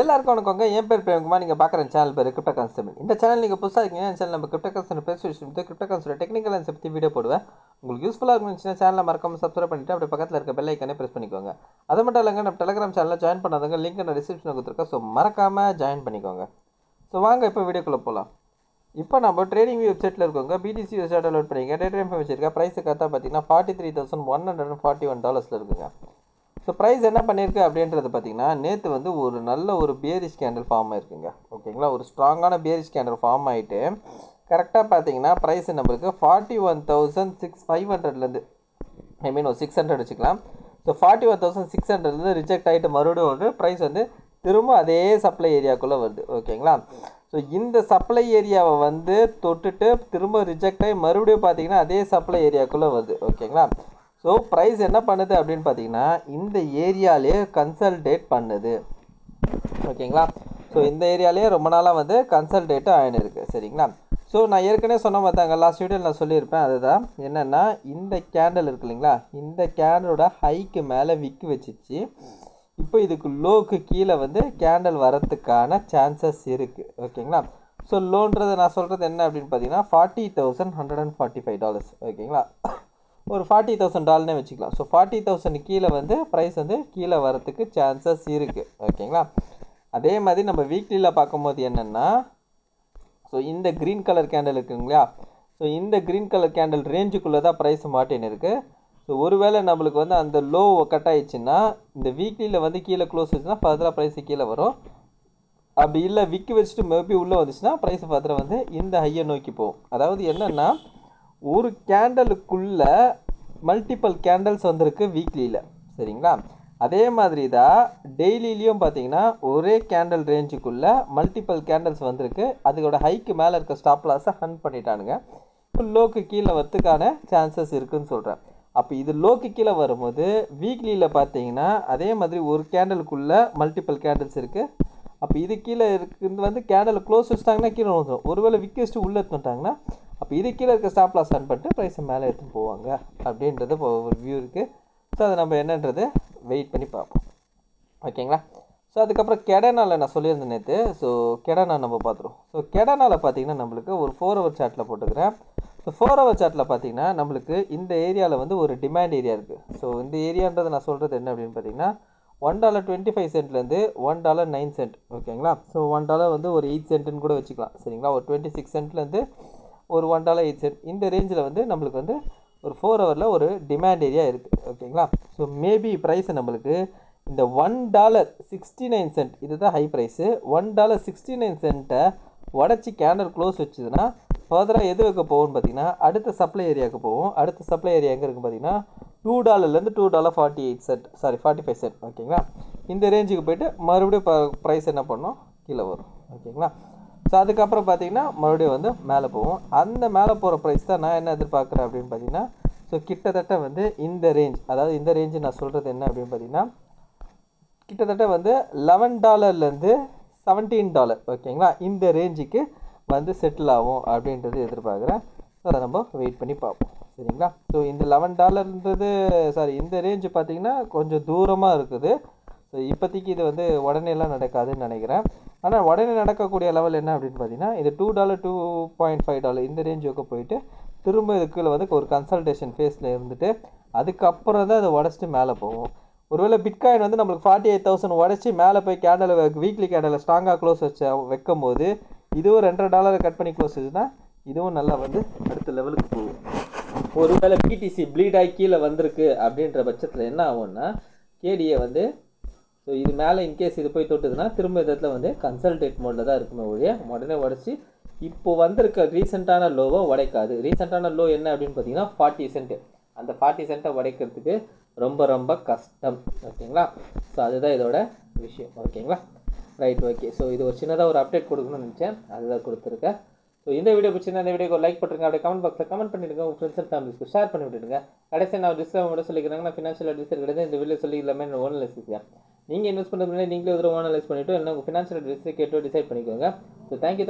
எல்லாருக்கும் வணக்கங்க. என் பேர் பிரேம்குமார். நீங்கள் பார்க்குற சேனல் பேர் கிரிப்டோ கான்ஸ்டபிள். இந்த சேனல் நீங்கள் புதுசாக இருக்கீங்க. இந்த சேனல் நம்ம கிரிப்டோ கான்ஸ்டபிள் பேசி கிரிப்டோ கான்ஸ்டபிள் டெக்னிக்கல் அண்ட் பற்றி வீடியோ போடுவேன். உங்களுக்கு யூஸ்ஃபுல்லாக இருந்துச்சுன்னா சேனலை மறக்காம சப்ஸ்கிரைப் பண்ணிவிட்டு அப்படியே பக்கத்தில் இருக்க பெல் ஐக்கானே ப்ரெஸ் பண்ணிக்கோங்க. அது மட்டும் இல்லைங்க, நம்ம டெலிகிராம் சேனலில் ஜாயின் பண்ணாதவங்க லிங்க் நான் டிஸ்கிரிப்ஷனில் கொடுத்துருக்கேன். ஸோ மறக்காமல் ஜாயின் பண்ணிக்கோங்க. ஸோ வாங்க இப்போ வீடியோக்குள்ளே போகலாம். இப்போ நம்ம ட்ரேடிங் வெப்சைட்டில் இருக்கோங்க. பிடிசி வெப்சைட் டவுன்லோட் பண்ணிங்க. டே டைம் வச்சிருக்கேன். ப்ரைஸு கரெக்டாக பார்த்தீங்கன்னா $43,141 இருக்குங்க. ஸோ ப்ரைஸ் என்ன பண்ணியிருக்கு அப்படின்றது பார்த்தீங்கன்னா, நேற்று வந்து ஒரு நல்ல ஒரு பியரிஷ் கேண்டில் ஃபார்ம் ஆயிருக்குங்க. ஓகேங்களா, ஒரு ஸ்ட்ராங்கான பியரிஷ் கேண்டில் ஃபார்ம் ஆகிட்டு கரெக்டாக பார்த்தீங்கன்னா ப்ரைஸ் நம்மளுக்கு 41,500லேருந்து ஒரு 600 வச்சுக்கலாம். ஸோ 41,600லேருந்து ரிஜெக்ட் ஆகிட்டு மறுபடியும் வந்து ப்ரைஸ் வந்து திரும்ப அதே சப்ளை ஏரியாவுக்குள்ளே வருது. ஓகேங்களா, ஸோ இந்த சப்ளை ஏரியாவை வந்து தொட்டுட்டு திரும்ப ரிஜெக்ட் ஆகி மறுபடியும் பார்த்தீங்கன்னா அதே சப்ளை ஏரியாவுக்குள்ளே வருது. ஓகேங்களா, ஸோ ப்ரைஸ் என்ன பண்ணுது அப்படின்னு பார்த்தீங்கன்னா இந்த ஏரியாலே கன்சல்டேட் பண்ணுது. ஓகேங்களா, ஸோ இந்த ஏரியாலே ரொம்ப நாளாக வந்து கன்சல்டேட் ஆகின்னு இருக்குது. சரிங்களா, ஸோ நான் ஏற்கனவே சொன்ன பார்த்தாங்க, லாஸ்ட் வீடியோவில் நான் சொல்லியிருப்பேன். அதுதான் என்னென்னா, இந்த கேண்டில் இருக்கு இல்லைங்களா, இந்த கேண்டலோட ஹைக்கு மேலே விக்கு வச்சிச்சு. இப்போ இதுக்கு லோக்கு கீழே வந்து கேண்டில் வரத்துக்கான சான்சஸ் இருக்குது. ஓகேங்களா, ஸோ லோன்றது நான் சொல்கிறது என்ன அப்படின்னு பார்த்தீங்கன்னா $40,145. ஓகேங்களா, ஒரு $40,000 வச்சுக்கலாம். ஸோ 40,000 கீழே வந்து ப்ரைஸ் வந்து கீழே வரத்துக்கு சான்சஸ் இருக்குது. ஓகேங்களா, அதே மாதிரி நம்ம வீக்லியில் பார்க்கும்போது என்னென்னா, ஸோ இந்த க்ரீன் கலர் கேண்டில் இருக்குங்களா, ஸோ இந்த க்ரீன் கலர் கேண்டில் ரேஞ்சுக்குள்ளே தான் ப்ரைஸ் மாட்டின்னு இருக்குது. ஸோ ஒருவேளை நம்மளுக்கு வந்து அந்த லோ கட் ஆயிடுச்சுன்னா இந்த வீக்லியில் வந்து கீழே க்ளோஸ் வச்சுன்னா ஃபர்தராக ப்ரைஸு கீழே வரும். அப்படி இல்லை விற்க வச்சுட்டு மேபி உள்ளே வந்துச்சுன்னா ப்ரைஸ் ஃபர்தராக வந்து இந்த ஹையை நோக்கி போகும். அதாவது என்னென்னா, ஒரு கேண்டலுக்குள்ளே மல்டிபிள் கேண்டல்ஸ் வந்திருக்கு வீக்லியில். சரிங்களா, அதே மாதிரி தான் டெய்லியிலையும் பார்த்தீங்கன்னா ஒரே கேண்டல் ரேஞ்சுக்குள்ளே மல்டிபிள் கேண்டல்ஸ் வந்திருக்கு. அதோட ஹைக்கு மேலே இருக்க ஸ்டாப் லாஸை ஹன் பண்ணிட்டானுங்க. இப்போ லோக்கு கீழே வரத்துக்கான சான்சஸ் இருக்குதுன்னு சொல்கிறேன். அப்போ இது லோக்கு கீழே வரும்போது வீக்லியில் பார்த்தீங்கன்னா அதே மாதிரி ஒரு கேண்டலுக்குள்ளே மல்டிபிள் கேண்டல்ஸ் இருக்குது. அப்போ இது கீழே இருக்குது வந்து கேண்டில் க்ளோஸ் வச்சுட்டாங்கன்னா கீழே வந்துடும். ஒருவேளை விற்க வச்சுட்டு உள்ளே எடுத்துட்டாங்கன்னா அப்போ இது கீழே இருக்க ஸ்டாப் லாஸ் ஆன் பண்ணிட்டு ப்ரைஸை மேலே எடுத்துன்னு போவாங்க அப்படின்றது இப்போ ஒரு வியூ இருக்குது. ஸோ அதை நம்ம என்னன்றது வெயிட் பண்ணி பார்ப்போம். ஓகேங்களா, ஸோ அதுக்கப்புறம் கெடனால் நான் சொல்லியிருந்தேன் நேற்று. ஸோ கெடனால் நம்ம பார்த்துருவோம். ஸோ கெடனால் பார்த்தீங்கன்னா நம்மளுக்கு ஒரு 4 ஹவர் சார்ட்டில் போட்டுக்கிறேன். ஸோ 4 ஹவர் சார்ட்டில் பார்த்தீங்கன்னா நம்மளுக்கு இந்த ஏரியாவில் வந்து ஒரு டிமாண்ட் ஏரியா இருக்குது. ஸோ இந்த ஏரியான்றது நான் சொல்கிறது என்ன அப்படின்னு பார்த்தீங்கன்னா $1.25 $1.09. ஓகேங்களா, ஸோ $1 வந்து ஒரு 8 சென்ட்னு கூட வச்சுக்கலாம். சரிங்களா, ஒரு 26 சென்ட்லேருந்து ஒரு $1.08 இந்த ரேஞ்சில் வந்து நம்மளுக்கு வந்து ஒரு 4 ஹவரில் ஒரு டிமாண்ட் ஏரியா இருக்குது. ஓகேங்களா, ஸோ மேபி ப்ரைஸை நம்மளுக்கு இந்த $1.69 இதுதான் ஹை ப்ரைஸு. $1.69 உடச்சி கேண்டல் க்ளோஸ் வச்சுதுன்னா ஃபர்தராக எது வைக்க போகும்னு பார்த்தீங்கன்னா அடுத்த சப்ளை ஏரியாவுக்கு போகும். அடுத்த சப்ளை ஏரியா எங்கே இருக்குது பார்த்தீங்கன்னா $2லேருந்து $2.45. ஓகேங்களா, இந்த ரேஞ்சுக்கு போய்ட்டு மறுபடியும் ப்ரைஸ் என்ன பண்ணோம் கீழே வரும். ஓகேங்களா, ஸோ அதுக்கப்புறம் பார்த்தீங்கன்னா மறுபடியும் வந்து மேலே போகும். அந்த மேலே போகிற ப்ரைஸ் தான் நான் என்ன எதிர்பார்க்குறேன் அப்படின்னு பார்த்தீங்கன்னா, ஸோ கிட்டத்தட்ட வந்து இந்த ரேஞ்ச், அதாவது இந்த ரேஞ்சு நான் சொல்கிறது என்ன அப்படின்னு பார்த்தீங்கன்னா கிட்டத்தட்ட வந்து $11லேருந்து $17. ஓகேங்களா, இந்த ரேஞ்சுக்கு வந்து செட்டில் ஆகும் அப்படின்றது எதிர்பார்க்குறேன். ஸோ அதை நம்ம வெயிட் பண்ணி பார்ப்போம். சரிங்களா, ஸோ இந்த $11ன்றது இந்த ரேஞ்சு பார்த்திங்கன்னா கொஞ்சம் தூரமாக இருக்குது. ஸோ இப்போதைக்கு இது வந்து உடனேலாம் நடக்காதுன்னு நினைக்கிறேன். ஆனால் உடனே நடக்கக்கூடிய லெவல் என்ன அப்படின்னு பார்த்தீங்கன்னா இது $2 $2.5 இந்த ரேஞ்சுக்கு போயிட்டு திரும்ப இதுக்குள்ளே வந்து ஒரு கன்சல்டேஷன் ஃபேஸில் இருந்துட்டு அதுக்கப்புறம் தான் அதை உடச்சிட்டு மேலே போகும். ஒருவேளை பிட்காயின் வந்து நம்மளுக்கு 48,000 உடச்சி மேலே போய் கேண்டல் வீக்லி கேண்டலில் ஸ்ட்ராங்காக க்ளோஸ் வைக்கும் போது இதுவும் $2 கட் பண்ணி க்ளோஸ் வச்சுன்னா இதுவும் நல்லா வந்து அடுத்த லெவலுக்கு போகும். ஒருவேளை பிடிசி ப்ளீட் ஆகி கீழே வந்திருக்கு அப்படின்ற பட்சத்தில் என்ன ஆகும்னா கேடிஏ வந்து ஸோ இது மேலே இன்கேஸ் இது போய் தொட்டுதுன்னா திரும்ப இதில் வந்து கன்சல்டேட் மோடில் தான் இருக்குமே ஒழிய உடனே உடச்சி இப்போது வந்திருக்க ரீசெண்டான லோவை உடைக்காது. ரீசெண்டான லோ என்ன அப்படின்னு பார்த்தீங்கன்னா 40 சென்ட். அந்த 40 சென்ட்டை உடைக்கிறதுக்கு ரொம்ப ரொம்ப கஷ்டம். ஓகேங்களா, ஸோ அதுதான் இதோட விஷயம். ஓகேங்களா, ரைட், ஓகே. ஸோ இது ஒரு சின்னதாக ஒரு அப்டேட் கொடுக்கணும்னு நினச்சேன், அதுதான் கொடுத்துருக்கேன். ஸோ இந்த வீடியோ பிடிச்சிருந்தா இந்த வீடியோக்கு லைக் பண்ணுறேங்க. அப்படியே கமெண்ட் பாக்ஸில் கமெண்ட் பண்ணிவிடுங்க. உங்கள் ஃப்ரெண்ட்ஸ் அண்ட் ஃபேமிலிஸ்க்கு ஷேர் பண்ணி விட்டுடுங்க. கடைசி நான் டிஸ்கிளைமரோட சொல்லிக்கிறாங்க, நான் ஃபினான்ஷியல் அட்வைசர் கிடையாது. இந்த வீடியோ சொல்லி எல்லாமே ஓன் அனலைசிஸ். நீங்கள் இன்வெஸ்ட் பண்ணுறது நீங்களே ஒரு ஓன் அனலைஸ் பண்ணிவிட்டு இல்லை உங்கள் ஃபினான்ஷியல் அட்வைஸை கேட்டு டிசைட் பண்ணிக்கோங்க. So thank you.